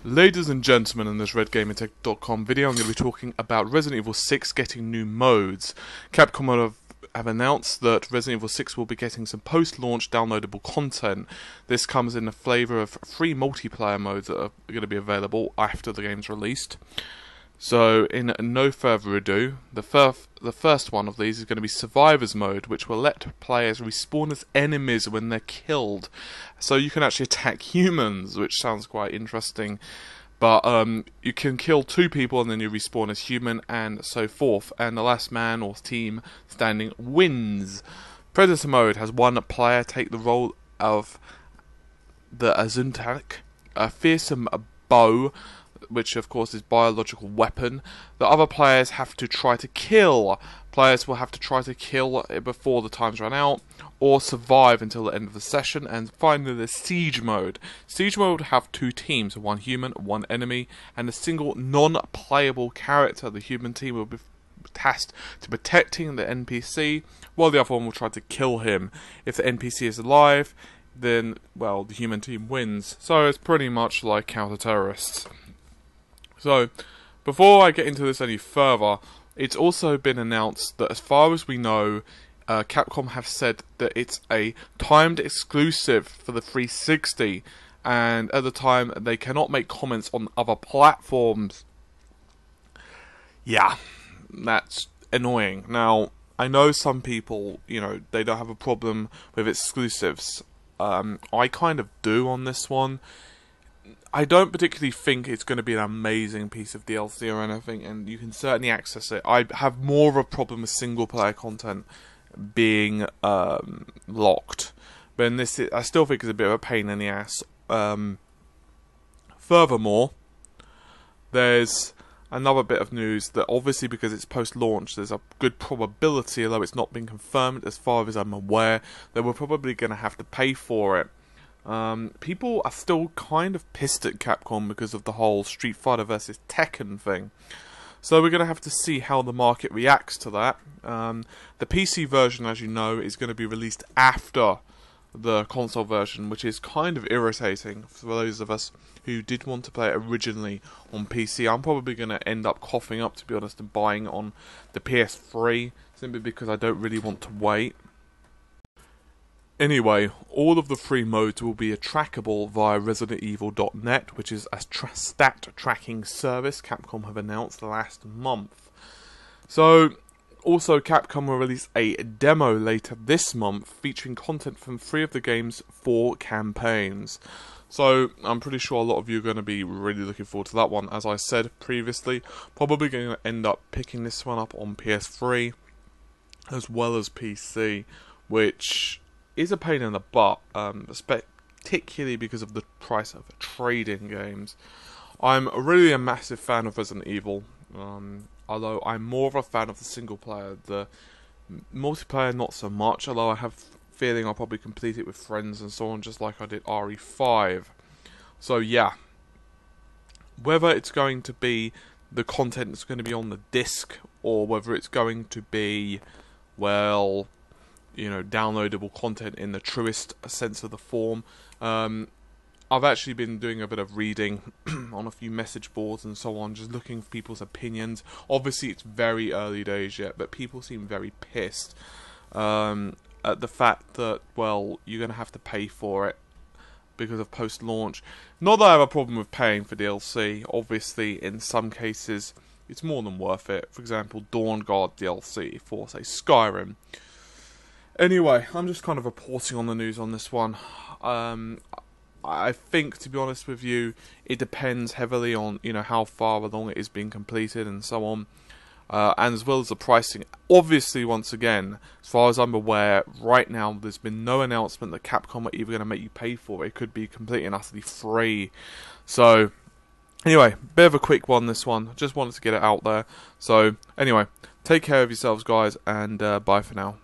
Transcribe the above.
Ladies and gentlemen, in this RedGamingTech.com video I'm going to be talking about Resident Evil 6 getting new modes. Capcom have announced that Resident Evil 6 will be getting some post-launch downloadable content. This comes in the flavour of 3 multiplayer modes that are going to be available after the game's released. So, in no further ado, the first one of these is going to be Survivors Mode, which will let players respawn as enemies when they're killed. So you can actually attack humans, which sounds quite interesting. But you can kill 2 people and then you respawn as human and so forth. And the last man or team standing wins. Predator Mode has 1 player take the role of the Ustanak, a fearsome bow, which of course is biological weapon. The other players have to try to kill. Players will have to try to kill it before the times run out, or survive until the end of the session. And finally, the Siege Mode. Siege Mode will have 2 teams, 1 human, 1 enemy, and a single non-playable character. The human team will be tasked to protecting the NPC, while the other one will try to kill him. If the NPC is alive, then, well, the human team wins. So it's pretty much like counter-terrorists. So, before I get into this any further, it's also been announced that as far as we know, Capcom have said that it's a timed exclusive for the 360, and at the time they cannot make comments on other platforms. Yeah, that's annoying. Now, I know some people, they don't have a problem with exclusives. I kind of do on this one. I don't particularly think it's going to be an amazing piece of DLC or anything, and you can certainly access it. I have more of a problem with single-player content being locked, but in this, I still think it's a bit of a pain in the ass. Furthermore, there's another bit of news that obviously because it's post-launch, there's a good probability, although it's not been confirmed as far as I'm aware, that we're probably going to have to pay for it. People are still kind of pissed at Capcom because of the whole Street Fighter vs Tekken thing. So we're going to have to see how the market reacts to that. The PC version, as you know, is going to be released after the console version, which is kind of irritating for those of us who did want to play it originally on PC. I'm probably going to end up coughing up, to be honest, and buying it on the PS3, simply because I don't really want to wait. Anyway, all of the 3 modes will be trackable via ResidentEvil.net, which is a stat tracking service Capcom have announced last month. So, also Capcom will release a demo later this month featuring content from 3 of the game's 4 campaigns. So, I'm pretty sure a lot of you are going to be really looking forward to that one. As I said previously, probably going to end up picking this one up on PS3 as well as PC, which is a pain in the butt, particularly because of the price of trading games. I'm really a massive fan of Resident Evil, although I'm more of a fan of the single player. The multiplayer not so much, although I have a feeling I'll probably complete it with friends and so on, just like I did RE5. So yeah, whether it's going to be the content that's going to be on the disc, or whether it's going to be, well, downloadable content in the truest sense of the form. I've actually been doing a bit of reading on a few message boards and so on, just looking for people's opinions. Obviously, it's very early days yet, but people seem very pissed at the fact that, well, you're going to have to pay for it because of post-launch. Not that I have a problem with paying for DLC. Obviously, in some cases, it's more than worth it. For example, Dawn Guard DLC for, say, Skyrim. Anyway, I'm just kind of reporting on the news on this one. I think, to be honest with you, it depends heavily on, how far along it is being completed and so on. And as well as the pricing. Obviously, once again, as far as I'm aware, right now, there's been no announcement that Capcom are either going to make you pay for it. It could be completely and utterly free. So, anyway, bit of a quick one, this one. Just wanted to get it out there. So, anyway, take care of yourselves, guys, and bye for now.